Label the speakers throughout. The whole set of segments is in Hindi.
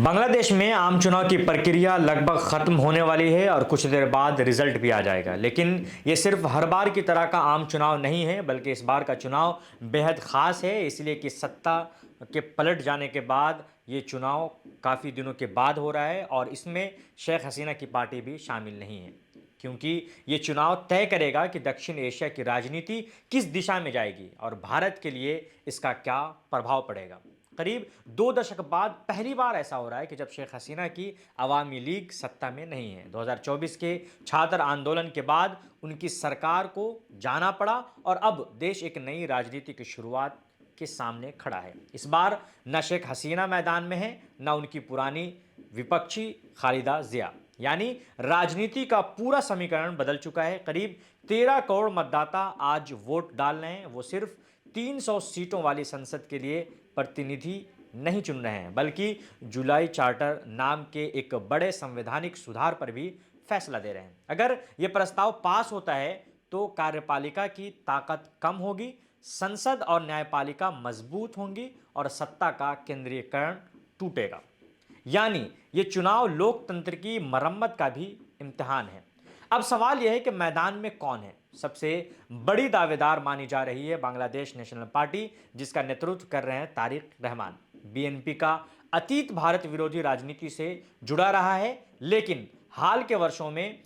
Speaker 1: बांग्लादेश में आम चुनाव की प्रक्रिया लगभग खत्म होने वाली है और कुछ देर बाद रिजल्ट भी आ जाएगा। लेकिन ये सिर्फ हर बार की तरह का आम चुनाव नहीं है, बल्कि इस बार का चुनाव बेहद खास है, इसलिए कि सत्ता के पलट जाने के बाद ये चुनाव काफ़ी दिनों के बाद हो रहा है और इसमें शेख हसीना की पार्टी भी शामिल नहीं है, क्योंकि ये चुनाव तय करेगा कि दक्षिण एशिया की राजनीति किस दिशा में जाएगी और भारत के लिए इसका क्या प्रभाव पड़ेगा। करीब 2 दशक बाद पहली बार ऐसा हो रहा है कि जब शेख हसीना की अवामी लीग सत्ता में नहीं है। 2024 के छात्र आंदोलन के बाद उनकी सरकार को जाना पड़ा और अब देश एक नई राजनीति की शुरुआत के सामने खड़ा है। इस बार न शेख हसीना मैदान में है, न उनकी पुरानी विपक्षी खालिदा जिया। यानी राजनीति का पूरा समीकरण बदल चुका है। करीब 13 करोड़ मतदाता आज वोट डाल रहे हैं। वो सिर्फ 300 सीटों वाली संसद के लिए प्रतिनिधि नहीं चुन रहे हैं, बल्कि जुलाई चार्टर नाम के एक बड़े संवैधानिक सुधार पर भी फैसला दे रहे हैं। अगर यह प्रस्ताव पास होता है तो कार्यपालिका की ताकत कम होगी, संसद और न्यायपालिका मजबूत होंगी और सत्ता का केंद्रीयकरण टूटेगा। यानी ये चुनाव लोकतंत्र की मरम्मत का भी इम्तिहान है। अब सवाल यह है कि मैदान में कौन है। सबसे बड़ी दावेदार मानी जा रही है बांग्लादेश नेशनल पार्टी, जिसका नेतृत्व कर रहे हैं तारिक रहमान। बीएनपी का अतीत भारत विरोधी राजनीति से जुड़ा रहा है, लेकिन हाल के वर्षों में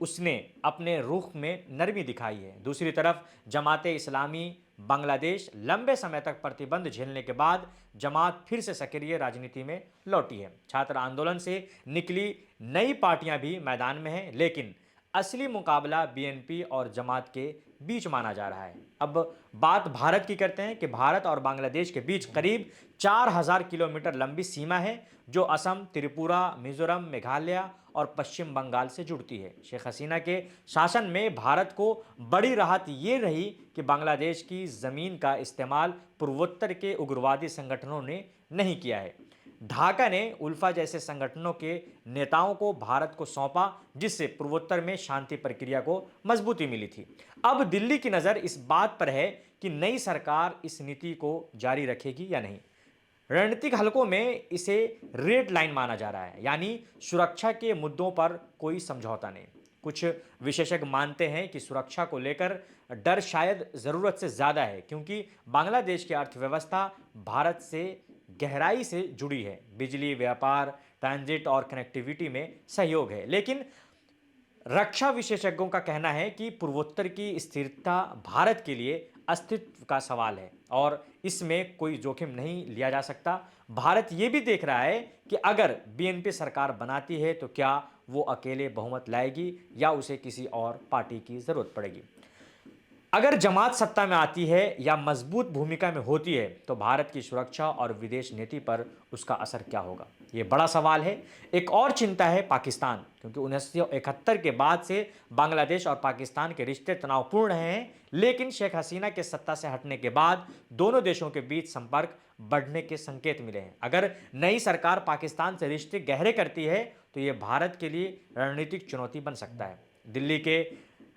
Speaker 1: उसने अपने रुख में नरमी दिखाई है। दूसरी तरफ जमाते इस्लामी बांग्लादेश लंबे समय तक प्रतिबंध झेलने के बाद जमात फिर से सक्रिय राजनीति में लौटी है। छात्र आंदोलन से निकली नई पार्टियां भी मैदान में हैं, लेकिन असली मुकाबला बीएनपी और जमात के बीच माना जा रहा है। अब बात भारत की करते हैं कि भारत और बांग्लादेश के बीच करीब 4000 किलोमीटर लंबी सीमा है, जो असम, त्रिपुरा, मिजोरम, मेघालय और पश्चिम बंगाल से जुड़ती है। शेख हसीना के शासन में भारत को बड़ी राहत ये रही कि बांग्लादेश की ज़मीन का इस्तेमाल पूर्वोत्तर के उग्रवादी संगठनों ने नहीं किया है। ढाका ने उल्फा जैसे संगठनों के नेताओं को भारत को सौंपा, जिससे पूर्वोत्तर में शांति प्रक्रिया को मजबूती मिली थी। अब दिल्ली की नज़र इस बात पर है कि नई सरकार इस नीति को जारी रखेगी या नहीं। रणनीतिक हलकों में इसे रेड लाइन माना जा रहा है, यानी सुरक्षा के मुद्दों पर कोई समझौता नहीं। कुछ विशेषज्ञ मानते हैं कि सुरक्षा को लेकर डर शायद ज़रूरत से ज़्यादा है, क्योंकि बांग्लादेश की अर्थव्यवस्था भारत से गहराई से जुड़ी है। बिजली, व्यापार, ट्रांजिट और कनेक्टिविटी में सहयोग है। लेकिन रक्षा विशेषज्ञों का कहना है कि पूर्वोत्तर की स्थिरता भारत के लिए अस्तित्व का सवाल है और इसमें कोई जोखिम नहीं लिया जा सकता। भारत ये भी देख रहा है कि अगर बीएनपी सरकार बनाती है तो क्या वो अकेले बहुमत लाएगी या उसे किसी और पार्टी की ज़रूरत पड़ेगी। अगर जमात सत्ता में आती है या मजबूत भूमिका में होती है तो भारत की सुरक्षा और विदेश नीति पर उसका असर क्या होगा, ये बड़ा सवाल है। एक और चिंता है पाकिस्तान, क्योंकि 1971 के बाद से बांग्लादेश और पाकिस्तान के रिश्ते तनावपूर्ण रहे हैं। लेकिन शेख हसीना के सत्ता से हटने के बाद दोनों देशों के बीच संपर्क बढ़ने के संकेत मिले हैं। अगर नई सरकार पाकिस्तान से रिश्ते गहरे करती है तो ये भारत के लिए रणनीतिक चुनौती बन सकता है। दिल्ली के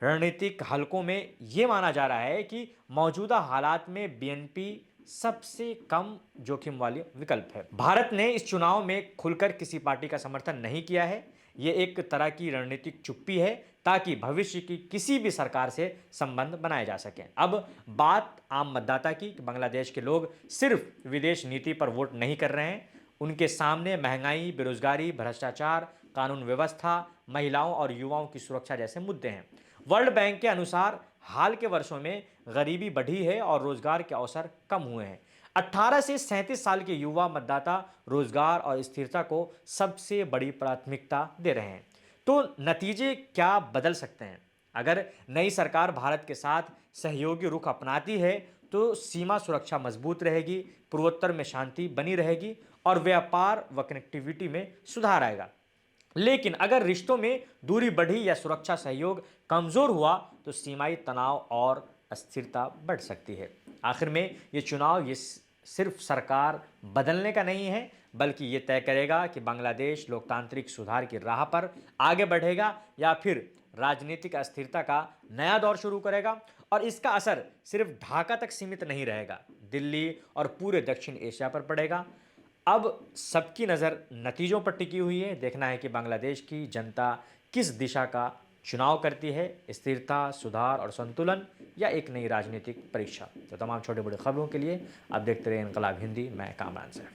Speaker 1: रणनीतिक हलकों में यह माना जा रहा है कि मौजूदा हालात में बीएनपी सबसे कम जोखिम वाली विकल्प है। भारत ने इस चुनाव में खुलकर किसी पार्टी का समर्थन नहीं किया है। यह एक तरह की रणनीतिक चुप्पी है, ताकि भविष्य की किसी भी सरकार से संबंध बनाए जा सकें। अब बात आम मतदाता की। बांग्लादेश के लोग सिर्फ विदेश नीति पर वोट नहीं कर रहे हैं, उनके सामने महंगाई, बेरोजगारी, भ्रष्टाचार, कानून व्यवस्था, महिलाओं और युवाओं की सुरक्षा जैसे मुद्दे हैं। वर्ल्ड बैंक के अनुसार हाल के वर्षों में गरीबी बढ़ी है और रोजगार के अवसर कम हुए हैं। 18 से 37 साल के युवा मतदाता रोजगार और स्थिरता को सबसे बड़ी प्राथमिकता दे रहे हैं। तो नतीजे क्या बदल सकते हैं? अगर नई सरकार भारत के साथ सहयोगी रुख अपनाती है तो सीमा सुरक्षा मजबूत रहेगी, पूर्वोत्तर में शांति बनी रहेगी और व्यापार व कनेक्टिविटी में सुधार आएगा। लेकिन अगर रिश्तों में दूरी बढ़ी या सुरक्षा सहयोग कमजोर हुआ तो सीमाई तनाव और अस्थिरता बढ़ सकती है। आखिर में ये चुनाव सिर्फ सरकार बदलने का नहीं है, बल्कि ये तय करेगा कि बांग्लादेश लोकतांत्रिक सुधार की राह पर आगे बढ़ेगा या फिर राजनीतिक अस्थिरता का नया दौर शुरू करेगा। और इसका असर सिर्फ ढाका तक सीमित नहीं रहेगा, दिल्ली और पूरे दक्षिण एशिया पर पड़ेगा। अब सबकी नज़र नतीजों पर टिकी हुई है। देखना है कि बांग्लादेश की जनता किस दिशा का चुनाव करती है, स्थिरता, सुधार और संतुलन, या एक नई राजनीतिक परीक्षा। तो तमाम छोटे बड़े खबरों के लिए आप देखते रहिए इनकलाब हिंदी। मैं कामरान से।